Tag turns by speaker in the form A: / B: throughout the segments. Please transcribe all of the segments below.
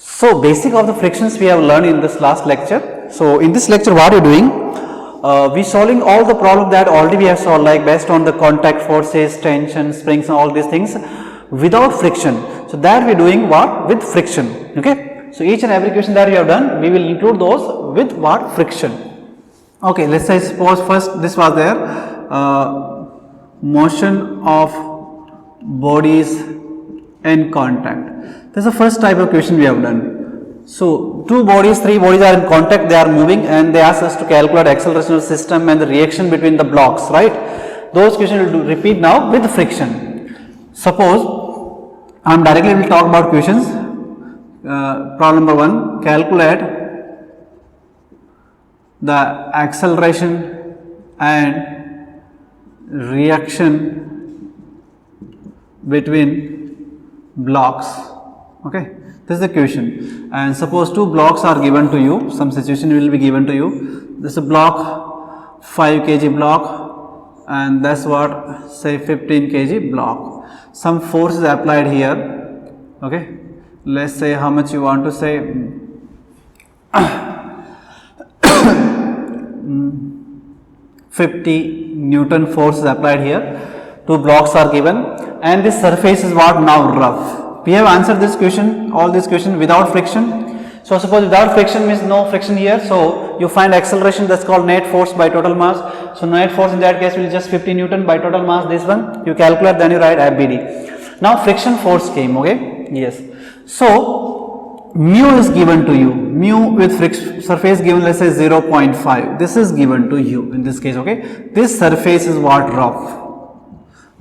A: So basic of the frictions we have learned in this last lecture. So in this lecture what we are doing, we solving all the problem that already we have solved, like based on the contact forces, tension, springs and all these things without friction. So that we are doing what? With friction. Okay. So each and every question that we have done, we will include those with what? Friction. Okay, let's say suppose first this was there, motion of bodies in contact. This is the first type of question we have done. So two bodies, three bodies are in contact, they are moving and they ask us to calculate acceleration of the system and the reaction between the blocks, right? Those questions will repeat now with friction. Suppose I am directly will talk about questions. Problem number 1, calculate the acceleration and reaction between blocks. Okay, this is the question. And suppose two blocks are given to you, some situation will be given to you. This is a block, 5 kg block, and that's what, say 15 kg block. Some force is applied here. Okay, let's say how much you want to say. 50 Newton force is applied here. Two blocks are given and this surface is what now? Rough. We have answered this question, all this question without friction. So suppose without friction means no friction here. So you find acceleration, that's called net force by total mass. So net force in that case will just 50 Newton by total mass, this one. You calculate, then you write FBD. Now friction force came, okay? Yes. So mu is given to you. Mu with surface given, let's say 0.5. This is given to you in this case, okay? This surface is what? Rough.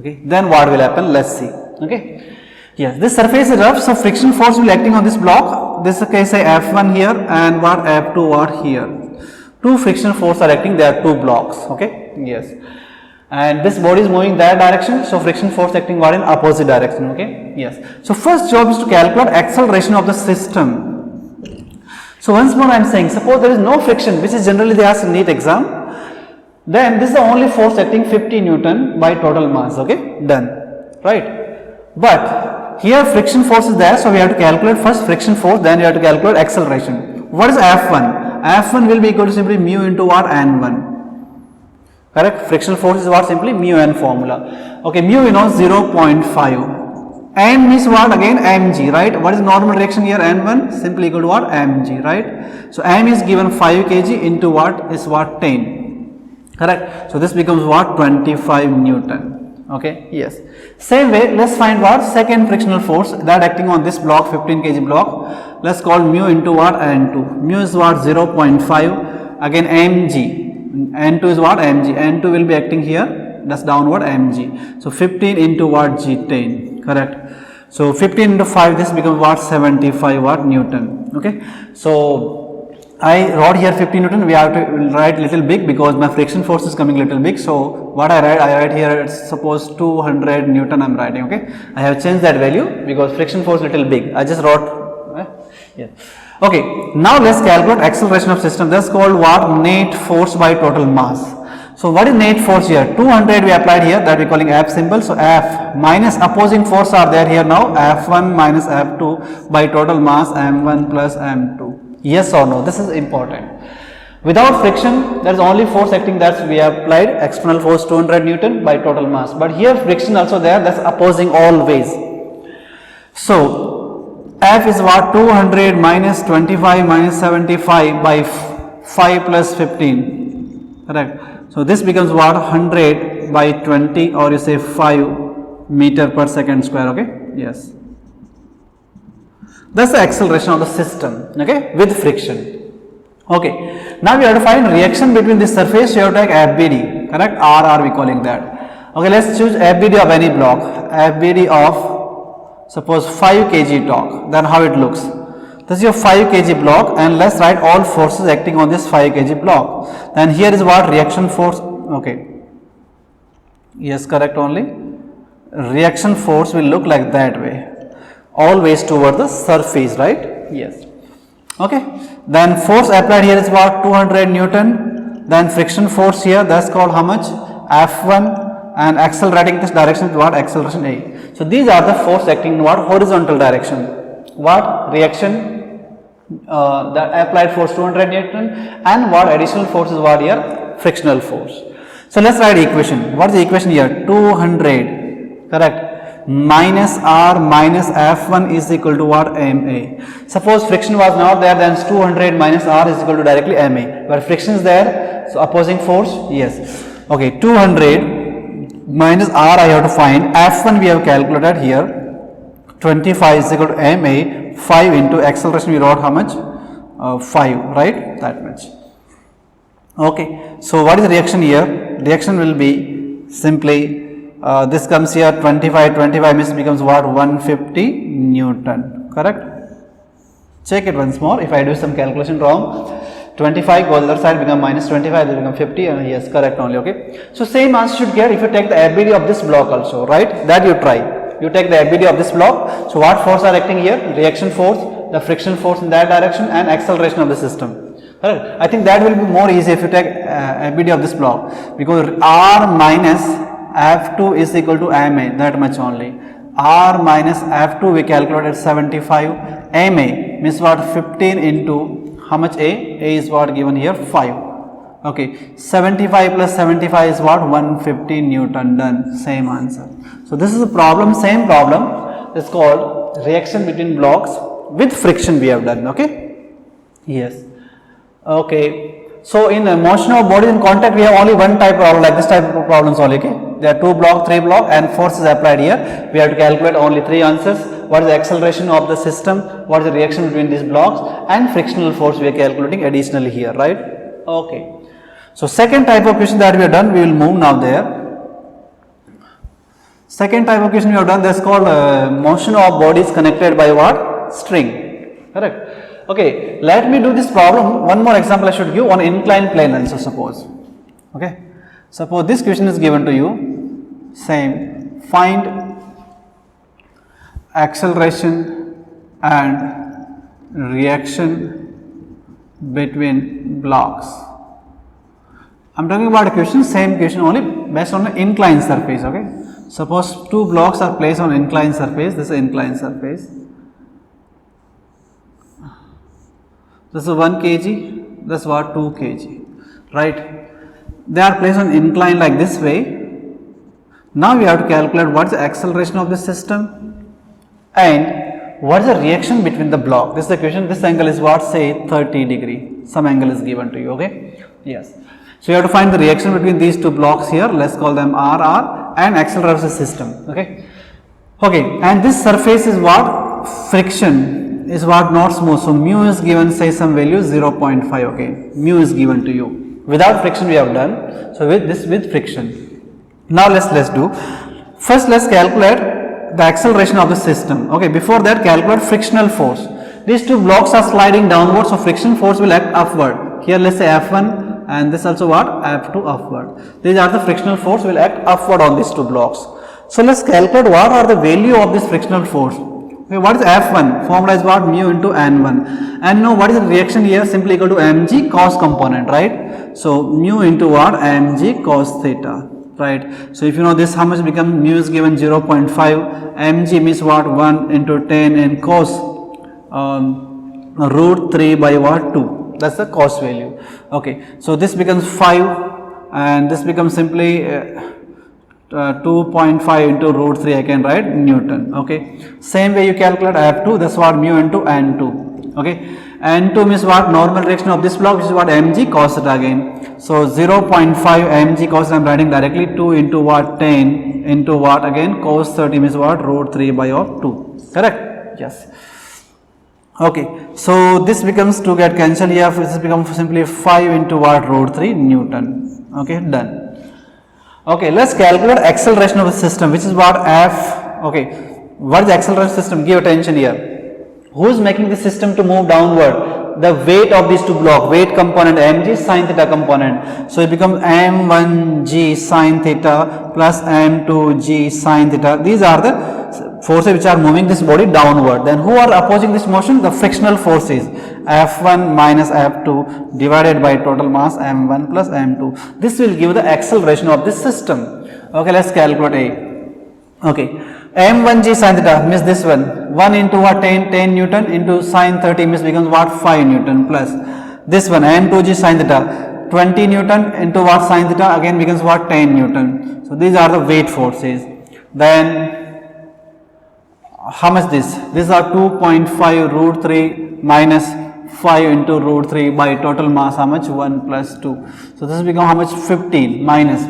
A: Okay, then what will happen? Let's see. Okay, yes, this surface is rough, so friction force will acting on this block. This case say F1 here and what? F2 what here. Two friction force are acting, there are two blocks. Okay, yes, and this body is moving that direction, so friction force acting what? In opposite direction. Okay, yes. So first job is to calculate acceleration of the system. So once more I am saying, suppose there is no friction, which is generally they ask in NEET exam. Then this is the only force acting 50 Newton by total mass. Okay, done, right? But here friction force is there, so we have to calculate first friction force, then we have to calculate acceleration. What is F1? F1 will be equal to simply mu into what? N1. Correct? Friction force is what? Simply mu n formula. Okay, mu you know 0.5. N means what? Again mg, right? What is normal reaction here? N1 simply equal to what? Mg, right? So m is given 5 kg into what? Is what? 10. Correct. So this becomes what? 25 Newton. Okay, yes. Same way, let's find what? Second frictional force that acting on this block, 15 kg block. Let's call mu into what? N2. Mu is what? 0.5. Again mg. N2 is what? Mg. N2 will be acting here. That's downward mg. So 15 into what? G10. Correct. So 15 into 5, this becomes what? 75 what? Newton. Okay. So I wrote here 50 Newton, we have to write little big because my friction force is coming little big. So what I write here, suppose 200 Newton I am writing, okay. I have changed that value because friction force little big. I just wrote, yeah. Okay, now let's calculate acceleration of system. That's called what? Net force by total mass. So what is net force here? 200 we applied here, that we calling F symbol. So F minus opposing force are there here now. F1 minus F2 by total mass M1 plus M2. Yes or no? This is important. Without friction, there is only force acting, that's we have applied external force 200 Newton by total mass. But here friction also there, that's opposing always. So F is what? 200 minus 25 minus 75 by 5 plus 15. Correct. So this becomes what? 100 by 20, or you say 5 meter per second square. Okay. Yes. That's the acceleration of the system, okay, with friction. Okay, now we have to find reaction between this surface. You have to take FBD, correct? RR we calling that. Okay, let's choose FBD of any block. FBD of suppose 5 kg torque. Then how it looks? This is your 5 kg block, and let's write all forces acting on this 5 kg block. Then here is what? Reaction force. Okay, yes, correct only. Reaction force will look like that way. Always toward the surface, right? Yes. Okay. Then force applied here is what? 200 Newton. Then friction force here, that's called how much? F1, and accelerating this direction is what? Acceleration A. So these are the force acting in what? Horizontal direction. What? Reaction the applied force 200 Newton, and what additional force is what here? Frictional force. So let's write equation. What is the equation here? 200, correct, minus R minus F1 is equal to what? MA. Suppose friction was not there, then 200 minus R is equal to directly MA. But friction is there, so opposing force, yes. Okay, 200 minus R I have to find. F1 we have calculated here. 25 is equal to MA. 5 into acceleration we wrote how much? 5, right? That much. Okay, so what is the reaction here? Reaction will be simply this comes here 25 means becomes what? 150 Newton, correct? Check it once more. If I do some calculation wrong, 25 goes the other side, become minus 25, they become 50, and yes, correct only. Okay, so same answer should get if you take the FBD of this block also, right? That you try. You take the FBD of this block. So what force are acting here? Reaction force, the friction force in that direction, and acceleration of the system. Correct? I think that will be more easy if you take FBD of this block, because R minus F2 is equal to MA, that much only. R minus F2 we calculated 75, MA means what? 15 into how much A? A is what given here? 5. Okay, 75 plus 75 is what? 150 Newton, done, same answer. So this is a problem, same problem, it's called reaction between blocks with friction we have done, okay? Yes. Okay, so in the motion of bodies in contact we have only one type of problem, like this type of problems only, okay? There are 2 block, 3 block, and force is applied here. We have to calculate only 3 answers. What is the acceleration of the system, what is the reaction between these blocks, and frictional force we are calculating additionally here, right? Okay. So second type of question that we have done, we will move now there. Second type of question we have done, that's called motion of bodies connected by what? String, correct? Okay, let me do this problem. One more example I should give on inclined plane also, suppose. Okay, suppose this question is given to you, same, find acceleration and reaction between blocks. I am talking about a question, same question only based on an inclined surface, okay. Suppose 2 blocks are placed on inclined surface, this is inclined surface. This is 1 kg, this is what? 2 kg, right. They are placed on incline like this way. Now we have to calculate what is the acceleration of the system and what is the reaction between the block. This is the question. This angle is what? Say 30 degree. Some angle is given to you, okay. Yes. So you have to find the reaction between these 2 blocks here. Let's call them RR, and acceleration of the system, okay. Okay, and this surface is what? Friction is what? Not smooth. So mu is given, say some value 0.5, okay. Mu is given to you. Without friction we have done. So with this, with friction. Now let's do. First let's calculate the acceleration of the system. Okay, before that calculate frictional force. These 2 blocks are sliding downward, so friction force will act upward. Here let's say F1 and this also what? F2 upward. These are the frictional force will act upward on these 2 blocks. So let's calculate what are the value of this frictional force. Okay, what is F1? Formula is what? Mu into N1. And now what is the reaction here? Simply equal to mg cos component, right? So mu into what? Mg cos theta, right? So if you know this, how much become? Mu is given 0.5, mg means what? 1 into 10 and cos root 3 by what? 2. That's the cos value. Okay, so this becomes 5 and this becomes simply 2.5 into root 3, I can write Newton. Okay, same way you calculate F2, that's what? Mu into N2. Okay, N2 means what? Normal reaction of this block, which is what? Mg cos theta again. So 0.5 mg cos, I am writing directly 2 into what? 10 into what? Again cos 30 means what? Root 3 by of 2. Correct? Yes. Okay, so this becomes to get cancelled here, this becomes simply 5 into what? Root 3 Newton. Okay, done. Okay, let's calculate acceleration of the system, which is what? F. Okay, what is the acceleration system? Give attention here. Who is making the system to move downward? The weight of these 2 blocks, weight component mg, sin theta component. So it becomes m1g sin theta plus m2g sin theta. These are the forces which are moving this body downward. Then who are opposing this motion? The frictional forces, F1 minus F2 divided by total mass m1 plus m2. This will give the acceleration of this system. Okay, let's calculate A. Okay, m1g sin theta means this one into what, 10 Newton into sin 30 means becomes what, 5 Newton plus this one m2g sin theta 20 Newton into what, sin theta again becomes what, 10 Newton. So these are the weight forces. Then how much this? These are 2.5 root 3 minus 5 into root 3 by total mass, how much, 1 plus 2. So this become how much, 15 minus,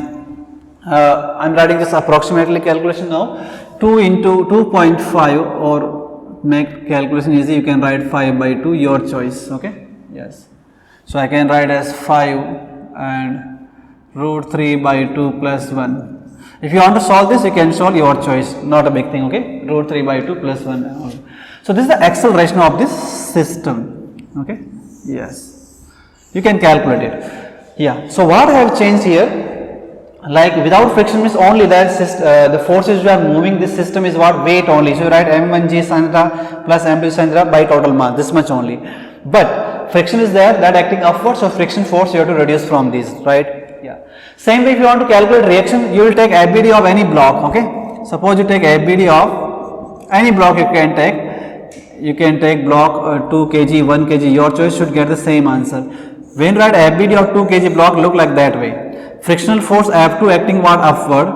A: I am writing this approximately calculation now, 2 into 2.5, or make calculation easy, you can write 5 by 2, your choice, okay, yes. So I can write as 5 and root 3 by 2 plus 1. If you want to solve this, you can solve, your choice, not a big thing, okay, root 3 by 2 plus 1. So this is the acceleration of this system, okay, yes, you can calculate it, yeah. So what I have changed here, like without friction means only that the forces which are moving this system is what, weight only. So you write m1g sin theta plus m2 sin theta by total mass, this much only. But friction is there, that acting upwards, so friction force you have to reduce from these, right? Yeah. Same way, if you want to calculate reaction, you will take ABD of any block, okay. Suppose you take ABD of any block, you can take block 2 kg, 1 kg, your choice, should get the same answer. When you write ABD of 2 kg block, look like that way. Frictional force F2 acting what, upward,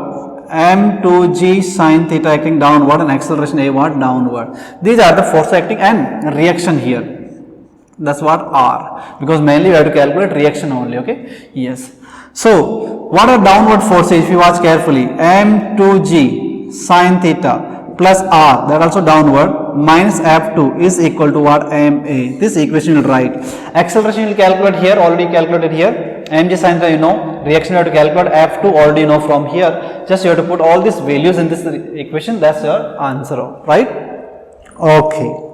A: m2g sin theta acting downward, and acceleration a what, downward. These are the force acting and reaction here. That's what R, because mainly we have to calculate reaction only, okay, yes. So what are downward forces, if you watch carefully, m2g sin theta plus R, that also downward, minus F2 is equal to what, ma. This equation you will write. Acceleration you will calculate here, already calculated here, mg sin theta you know, reaction you have to calculate, F2 already you know from here, just you have to put all these values in this equation, that's your answer, right? Okay.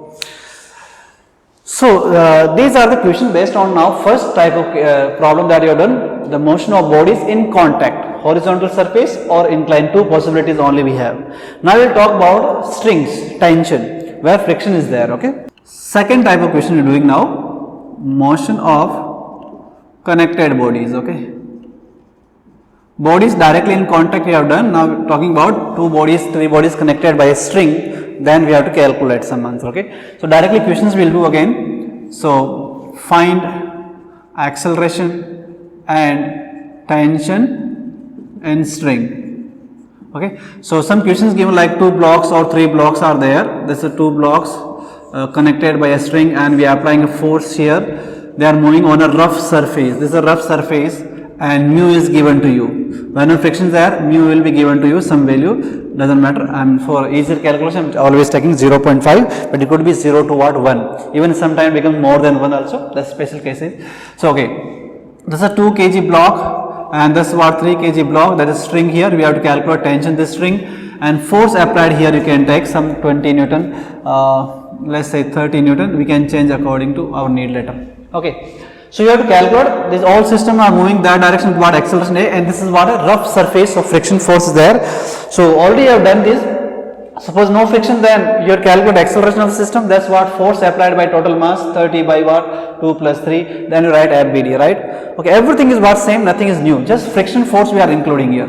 A: So these are the questions based on now first type of problem that you have done, the motion of bodies in contact, horizontal surface or inclined, two possibilities only we have. Now we will talk about strings, tension, where friction is there, okay. Second type of question we are doing now, motion of connected bodies, okay. Bodies directly in contact we have done, now we are talking about two bodies, three bodies connected by a string, then we have to calculate some answer, okay. So directly questions we will do again. So find acceleration and tension in string, okay. So some questions given like 2 blocks or 3 blocks are there, this is 2 blocks connected by a string and we are applying a force here, they are moving on a rough surface, this is a rough surface and mu is given to you. Whenever friction is there, mu will be given to you some value, doesn't matter. For easier calculation, I'm always taking 0.5, but it could be 0 to what, 1. Even sometimes becomes more than 1 also, that's special cases. So okay, this is a 2 kg block and this is what 3 kg block, that is string here, we have to calculate tension this string, and force applied here you can take some 20 Newton, let's say 30 Newton, we can change according to our need later, okay. So you have to calculate, this all system are moving that direction, what, acceleration A, and this is what, a rough surface, so friction force is there. So already you have done this, suppose no friction, then you calculate acceleration of the system, that's what, force applied by total mass, 30 by what, 2 plus 3, then you write FBD, right? Okay, everything is what, same, nothing is new, just friction force we are including here.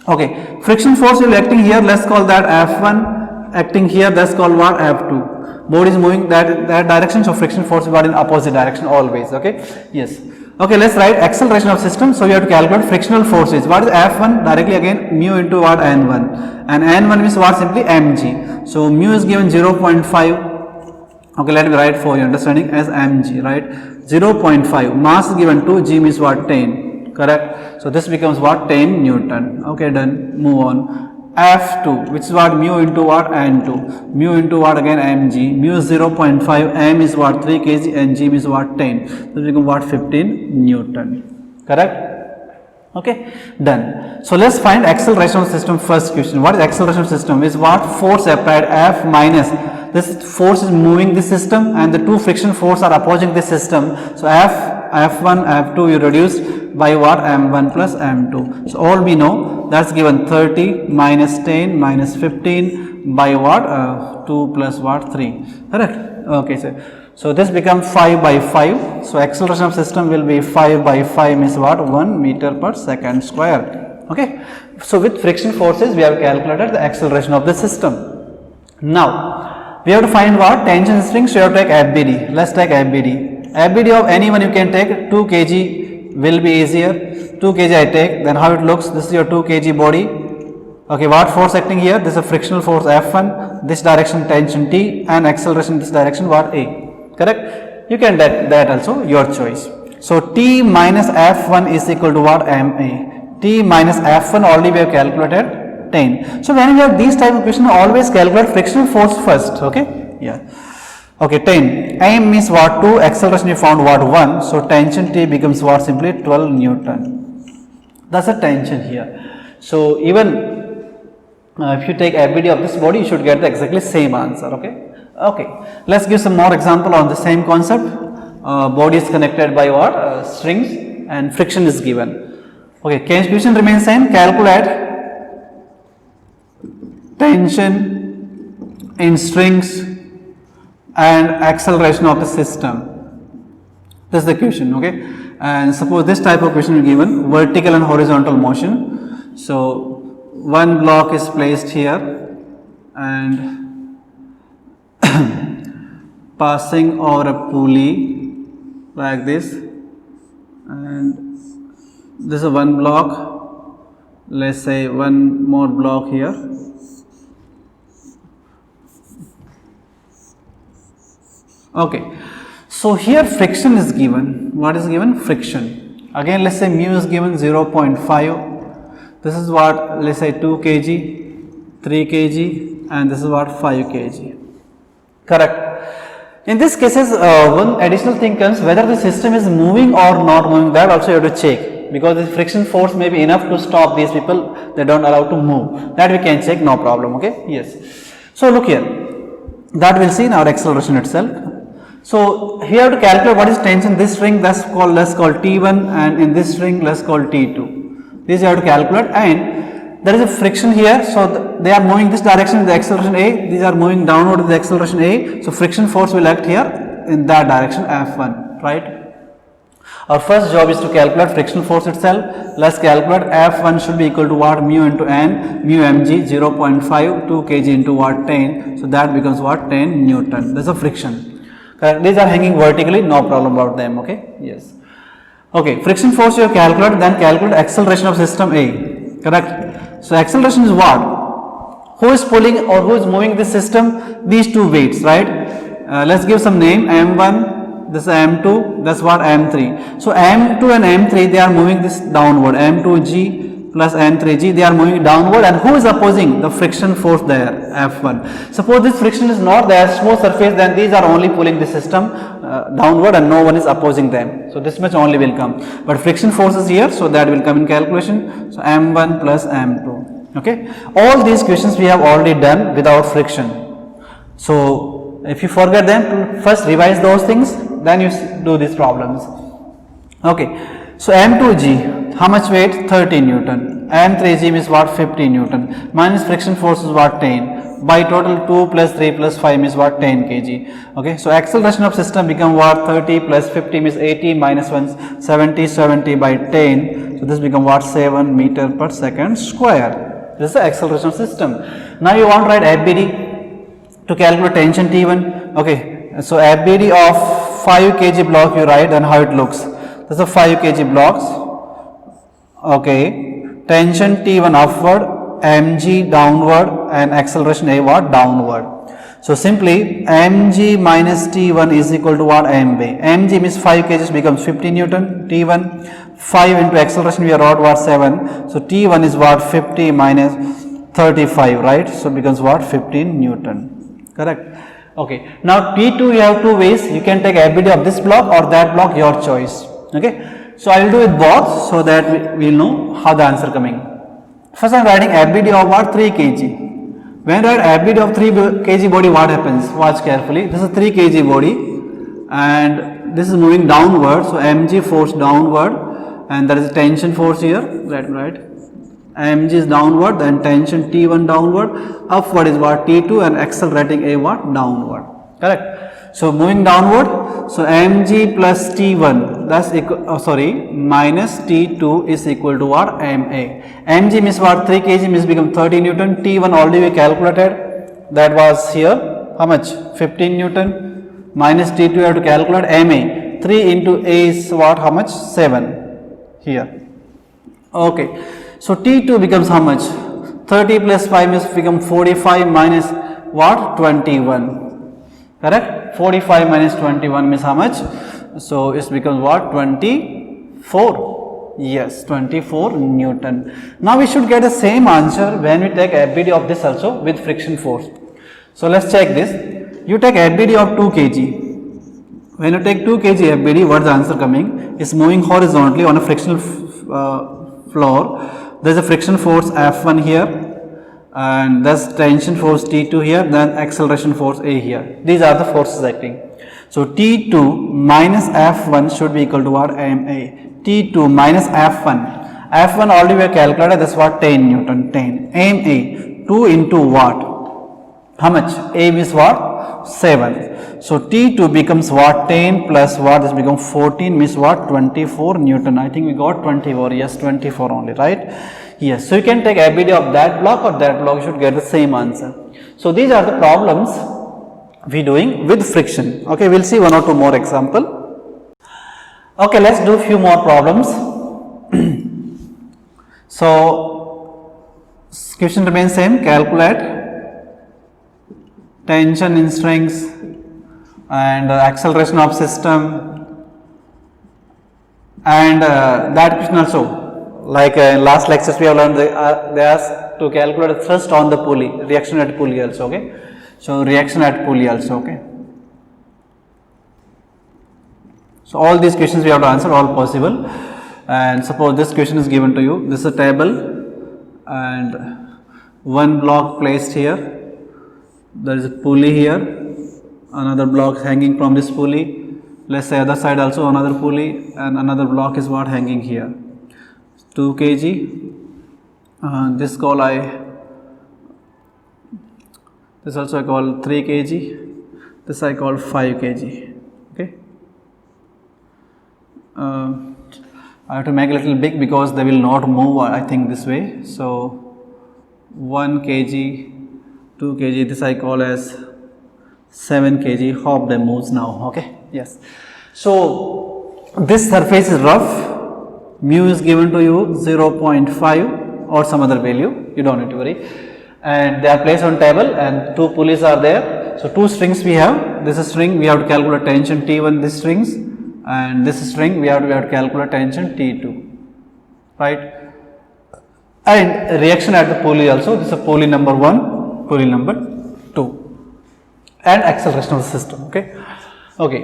A: Okay, friction force will be acting here, let's call that F1, acting here, that's called what, F2. Body is moving that direction, so friction force is in opposite direction always, okay, yes. Okay, let's write acceleration of system, so we have to calculate frictional forces. What is F1? Directly again mu into what, N1, and N1 means what, simply mg, so mu is given 0.5, okay, let me write for your understanding as mg, right, 0.5, mass is given 2, g means what, 10, correct, so this becomes what, 10 Newton, okay, done, move on. F2, which is what, mu into what, N2, mu into what, again mg, mu is 0.5, m is what, 3 kg and g is what, 10, so become what, 15 Newton, correct, okay, done. So let's find acceleration of system. First question, what is acceleration of system, is what, force applied, F minus, this force is moving this system and the two friction force are opposing this system, so F1, F2 you reduce by what, m1 plus m2, so all we know, that's given 30 minus 10 minus 15 by what, 2 plus what, 3, correct, okay. So this becomes 5 by 5, so acceleration of system will be 5 by 5 means what, 1 meter per second square, Okay, so with friction forces we have calculated the acceleration of the system. Now we have to find what tension string, so you have to take FBD. Let's take FBD. FBD of anyone you can take 2 kg will be easier. 2 kg I take, then how it looks, this is your 2 kg body. Okay, what force acting here? This is a frictional force F1, this direction tension T, and acceleration this direction what A. Correct? You can take that also, your choice. So T minus F1 is equal to what? MA. T minus F1 already we have calculated 10. So when you have these type of question, always calculate frictional force first. Okay? Yeah. Okay, 10. M means what? 2, acceleration you found what? 1. So tension T becomes what? Simply 12 Newton. That's the tension here. So even if you take FBD of this body, you should get the exactly same answer. Okay. Okay. Let's give some more example on the same concept. Body is connected by what? Strings, and friction is given. Okay. Question remains same. Calculate tension in strings and acceleration of the system. This is the question. Okay. And suppose this type of question is given, vertical and horizontal motion. So one block is placed here and passing over a pulley like this, and this is one block, let's say one more block here. Okay, so here friction is given. What is given? Friction. Again, let's say mu is given 0.5. This is what, let's say 2 kg, 3 kg, and this is what 5 kg. Correct. In these cases, one additional thing comes, whether the system is moving or not moving, that also you have to check, because the friction force may be enough to stop these people, they don't allow to move. That we can check, no problem. Okay. Yes. So look here, that we'll see in our acceleration itself. So here you have to calculate what is tension. This string let's call T1, and in this string let's call T2. These you have to calculate, and there is a friction here, so they are moving this direction in the acceleration A, these are moving downward in the acceleration A, so friction force will act here in that direction F1, right? Our first job is to calculate friction force itself. Let's calculate F1 should be equal to what? Mu into N, mu mg 0.5, 2 kg into what? 10, so that becomes what? 10 Newton. That's a friction. These are hanging vertically, no problem about them. Okay, yes. Okay, friction force you have calculated, then calculate acceleration of system A. Correct. So acceleration is what? Who is pulling or who is moving this system? These two weights, right? Let's give some name. M1, this is M2, that's what? M3. So M2 and M3, they are moving this downward. M2G plus M3G, they are moving downward, and who is opposing? The friction force there, F1. Suppose this friction is not there, smooth surface, then these are only pulling the system downward and no one is opposing them. So this much only will come. But friction force is here, so that will come in calculation. So M1 plus M2. Okay. All these questions we have already done without friction. So if you forget them, first revise those things, then you do these problems. Okay. So M2G, how much weight? 30 Newton. M3G means what? 50 Newton. Minus friction force is what? 10. By total 2 plus 3 plus 5 means what? 10 kg. Okay. So acceleration of system become what? 30 plus 50 means 80 minus 1 70, 70 by 10. So this become what? 7 meter per second square. This is the acceleration of system. Now you want to write FBD to calculate tension T1. Okay. So FBD of 5 kg block you write, and how it looks. This is a 5 kg blocks. Okay, tension T1 upward, mg downward, and acceleration A what? Downward. So simply mg minus T1 is equal to what? mb. Mg means 5 kg becomes 50 Newton. T1 5 into acceleration we wrote what? 7. So T1 is what? 50 minus 35, right? So it becomes what? 15 Newton. Correct. Okay. Now T2 you have two ways. You can take FBD of this block or that block, your choice. Okay, so I will do it both so that we will know how the answer coming. First I am writing FBD of what? 3 kg. When I write FBD of 3 kg body, what happens? Watch carefully. This is 3 kg body and this is moving downward. So mg force downward, and there is a tension force here. Right. Mg is downward, then tension T1 downward. Upward is what? T2, and accelerating A what? Downward. Correct. So moving downward, so mg plus t1, that's equal, minus t2 is equal to what? ma. Mg means what? 3 kg means become 30 Newton. T1 already we calculated, that was here, how much? 15 Newton. Minus t2 you have to calculate ma. 3 into a is what? How much? 7 here. Okay. So T2 becomes how much? 30 plus 5 is become 45 minus what? 21. Correct? 45 minus 21 means how much? So it becomes what? 24. Yes, 24 Newton. Now we should get the same answer when we take FBD of this also with friction force. So let's check this. You take FBD of 2 kg. When you take 2 kg FBD, what is the answer coming? It's moving horizontally on a frictional floor. There is a friction force F1 here, and there's tension force T2 here, then acceleration force A here. These are the forces acting. So T2 minus F1 should be equal to what? MA. T2 minus F1. F1 already we have calculated, that's what? 10 Newton. 10. MA. 2 into what? How much? A is what? 7. So T2 becomes what? 10 plus what? This becomes 14 means what? 24 Newton. I think we got 24. Yes, 24 only, right? Yes. So you can take FBD of that block or that block, you should get the same answer. So these are the problems we doing with friction. Okay, we'll see one or two more example. Okay, let's do few more problems. So question remains same. Calculate tension in strings and acceleration of system, and that question also, like in last lectures we have learned, they asked to calculate thrust on the pulley, reaction at pulley also. Okay, so reaction at pulley also. Okay, so all these questions we have to answer, all possible. And suppose this question is given to you, this is a table and one block placed here. There is a pulley here, another block hanging from this pulley. Let's say other side also another pulley, and another block is what hanging here. 2 kg. This also I call 3 kg. This I call 5 kg. Okay. I have to make a little big because they will not move, I think, this way. So 1 kg. 2 kg, this I call as 7 kg. Hope they moves now. Okay, yes. So this surface is rough. Mu is given to you 0.5 or some other value. You don't need to worry. And they are placed on table, and 2 pulleys are there. So 2 strings we have. This is string. We have to calculate tension T1. This strings, and this string we have to calculate tension T2. Right. And reaction at the pulley also. This is a pulley number 1. Pulley number 2, and acceleration of the system. Okay, okay.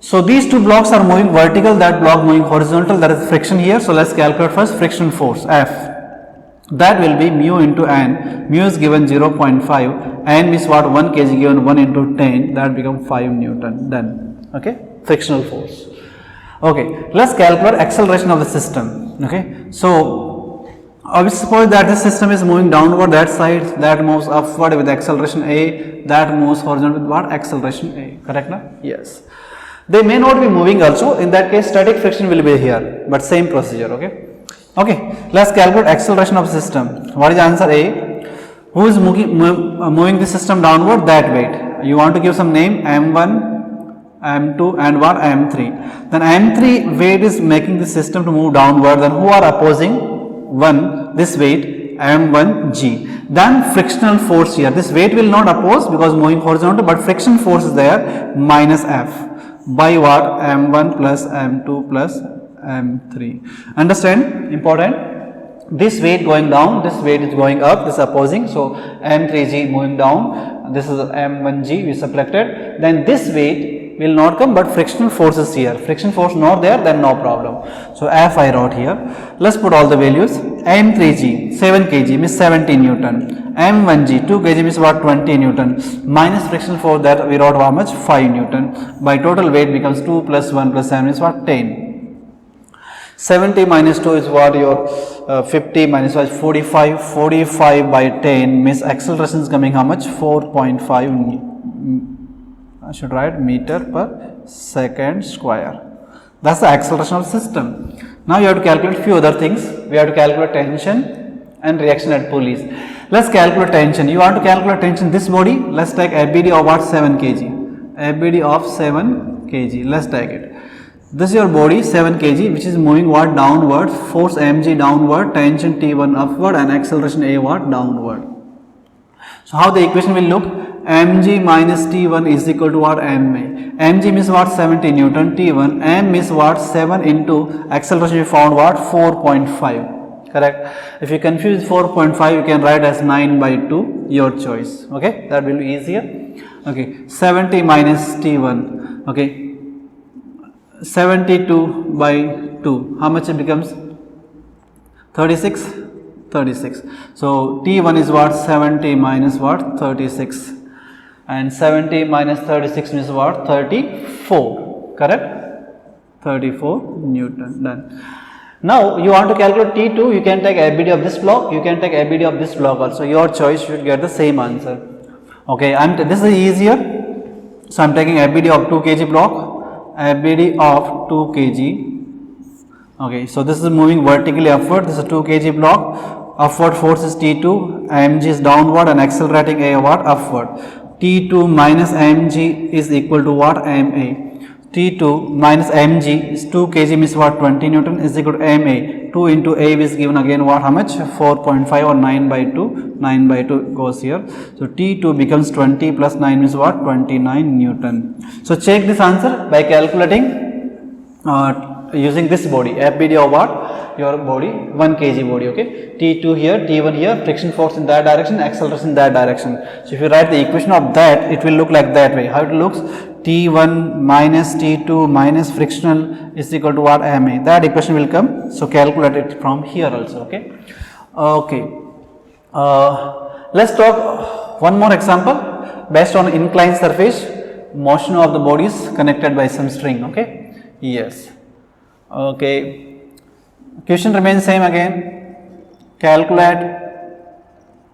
A: So these 2 blocks are moving vertical, that block moving horizontal. That is friction here. So let's calculate first friction force F. That will be mu into n. Mu is given 0.5. N means what? 1 kg given 1 into 10. That becomes 5 Newton. Done. Okay, frictional force. Okay, let's calculate acceleration of the system. Okay, so obviously suppose that the system is moving downward, that side, that moves upward with acceleration A, that moves horizontal with what? Acceleration A. Correct now? Yes. They may not be moving also. In that case, static friction will be here, but same procedure. Okay. Okay. Let's calculate acceleration of system. What is the answer? A. Who is moving the system downward? That weight. You want to give some name, M1, M2 and what? M3. Then M3 weight is making the system to move downward. Then who are opposing? 1, this weight M1G. Then frictional force here. This weight will not oppose because moving horizontal, but friction force is there, minus F by what? M1 plus M2 plus M3. Understand? Important. This weight going down, this weight is going up, this is opposing. So M3G moving down, this is M1G we subtracted. Then this weight will not come, but frictional force is here. Friction force not there, then no problem. So F I wrote here. Let's put all the values. M3G 7 kg means 70 Newton. M1G 2 kg means what? 20 Newton. Minus frictional force, that we wrote how much? 5 Newton. By total weight becomes 2 plus 1 plus 7 is what? 10. 70 minus 2 is what? Your 50 minus 5 is 45. 45 by 10 means acceleration is coming how much? 4.5 I should write meter per second square. That's the acceleration of the system. Now you have to calculate few other things. We have to calculate tension and reaction at pulleys. Let's calculate tension. You want to calculate tension this body. Let's take ABD of what? 7 kg. ABD of 7 kg. Let's take it. This is your body 7 kg which is moving what? Downward. Force mg downward, tension T1 upward and acceleration A what? Downward. So how the equation will look? mg minus T1 is equal to what? ma. mg means what? 70 Newton. T1 m is what? 7 into acceleration we found what? 4.5. Correct. If you confuse 4.5 you can write as 9 by 2, your choice. Okay, that will be easier. Okay, 70 minus T1. Okay, 72 by 2, how much it becomes? 36. 36. So T1 is what? 70 minus what? 36, and 70 minus 36 means what? 34. Correct. 34 Newton. Done. Now you want to calculate T2, you can take ABD of this block, you can take ABD of this block also. Your choice, should get the same answer. Okay, this is easier. So I am taking ABD of 2 kg block, ABD of 2 kg. Okay, so this is moving vertically upward. This is a 2 kg block. Upward force is T2, mg is downward and accelerating A what? Upward. T2 minus mg is equal to what? ma. T2 minus mg is 2 kg means what? 20 Newton is equal to ma. 2 into A is given again what? How much? 4.5 or 9 by 2. 9 by 2 goes here. So T2 becomes 20 plus 9 means what? 29 Newton. So check this answer by calculating using this body. FBD of what? Your body, 1 kg body. Okay, T2 here, T1 here, friction force in that direction, acceleration in that direction. So if you write the equation of that, it will look like that way. How it looks? T1 minus T2 minus frictional is equal to what? ma. That equation will come. So calculate it from here also. Okay. Okay. Let's talk one more example based on inclined surface. Motion of the body is connected by some string. Okay. Yes. Okay. Question remains same again. Calculate.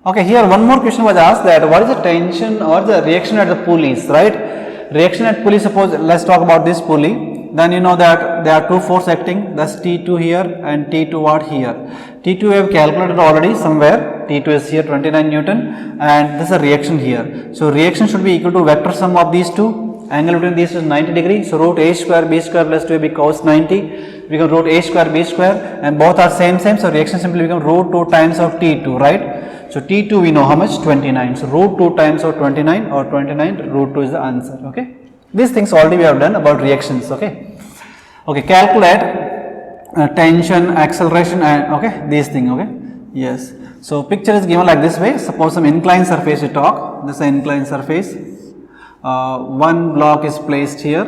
A: Okay, here one more question was asked, that what is the tension or the reaction at the pulleys, right? Reaction at pulley, suppose let's talk about this pulley. Then you know that there are two force acting, that's T2 here and T2 what here. T2 we have calculated already somewhere. T2 is here 29 Newton and this is a reaction here. So reaction should be equal to vector sum of these two. Angle between these is 90 degrees. So root a square b square plus 2ab cos 90. We can root a square b square and both are same. So reaction simply become root 2 times of T2, right? So T2 we know how much? 29. So root 2 times of 29 or 29 root 2 is the answer. Okay. These things already we have done about reactions. Okay. Okay. Calculate tension, acceleration and okay these things. Okay. Yes. So picture is given like this way. Suppose some inclined surface we talk. This is an inclined surface. One block is placed here.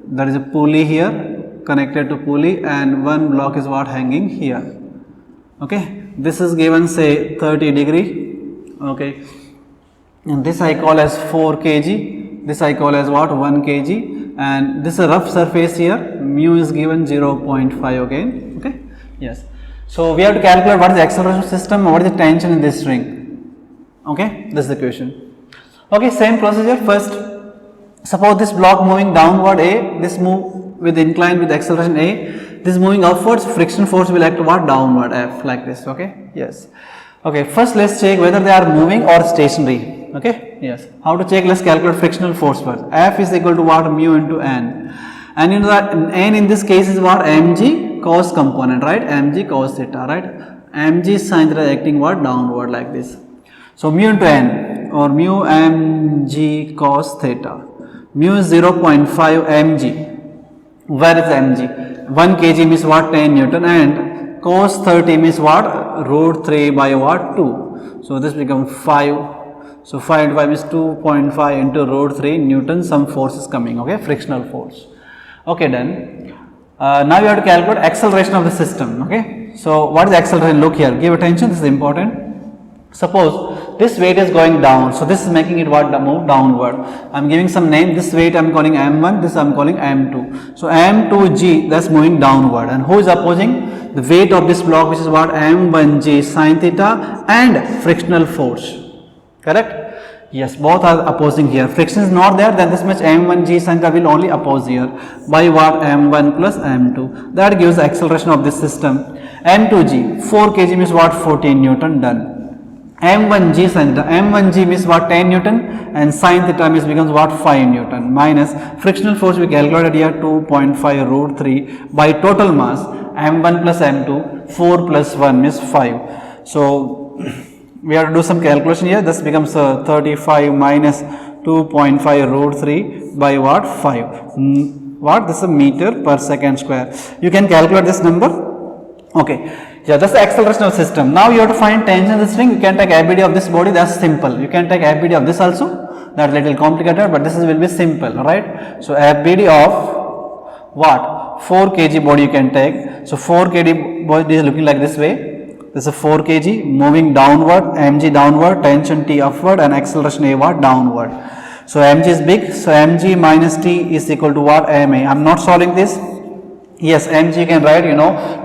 A: There is a pulley here connected to pulley and one block is what? Hanging here. Okay. This is given say 30 degree. Okay. And this I call as 4 kg. This I call as what? 1 kg. And this is a rough surface here. Mu is given 0.5 again. Okay. Yes. So we have to calculate what is the acceleration system, what is the tension in this string. Okay. This is the question. Okay. Same procedure. First, suppose this block moving downward A, this move with incline with acceleration A, this moving upwards, friction force will act what? Downward F, like this. Okay. Yes. Okay. First let's check whether they are moving or stationary. Okay. Yes. How to check? Let's calculate frictional force first. F is equal to what? Mu into N. And you know that N in this case is what? Mg cos component, right? Mg cos theta, right? Mg sin theta acting what? Downward like this. So mu into N or mu Mg cos theta. Mu is 0.5 Mg. Where is Mg? 1 kg means what? 10 Newton and cos 30 means what? Root 3 by what? 2. So this becomes 5. So 5 into 5 is 2.5 into root 3 Newton. Some force is coming. Okay, frictional force. Okay, done. Now you have to calculate acceleration of the system. Okay. So what is acceleration? Look here. Give attention. This is important. Suppose this weight is going down, so this is making it what? Move downward. I am giving some name. This weight I am calling M1, this I am calling M2. So M2G, that's moving downward, and who is opposing? The weight of this block, which is what? M1G sin theta and frictional force. Correct? Yes, both are opposing here. Friction is not there, then this much m1g Sankha will only oppose here. By what? m1 plus m2. That gives the acceleration of this system. m2g, 4 kg means what? 14 Newton, done. m1g sin theta, m1g means what? 10 Newton, and sin theta means becomes what? 5 Newton, minus frictional force we calculated here 2.5 root 3 by total mass m1 plus m2, 4 plus 1 means 5. So we have to do some calculation here. This becomes 35 minus 2.5 root 3 by what? 5. What? This is a meter per second square. You can calculate this number. Okay. Yeah, that's the acceleration of system. Now you have to find tension of the string. You can take ABD of this body. That's simple. You can take ABD of this also. That's a little complicated, but this will be simple, right? So ABD of what? 4 kg body you can take. So 4 kg body is looking like this way. This is 4 kg moving downward, mg downward, tension T upward, and acceleration A what? Downward. So mg is big, so mg minus T is equal to what? ma. I am not solving this. Yes, mg you can write,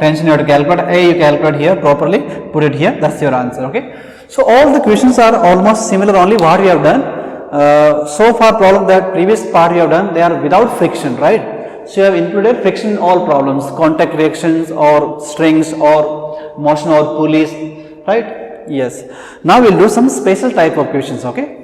A: tension you have to calculate, A you calculate here properly, put it here, that's your answer, okay. So all the questions are almost similar, only what we have done. So far problem that previous part we have done, they are without friction, right. So you have included friction in all problems, contact reactions or strings or motion or pulleys, right? Yes. Now we will do some special type of questions, okay?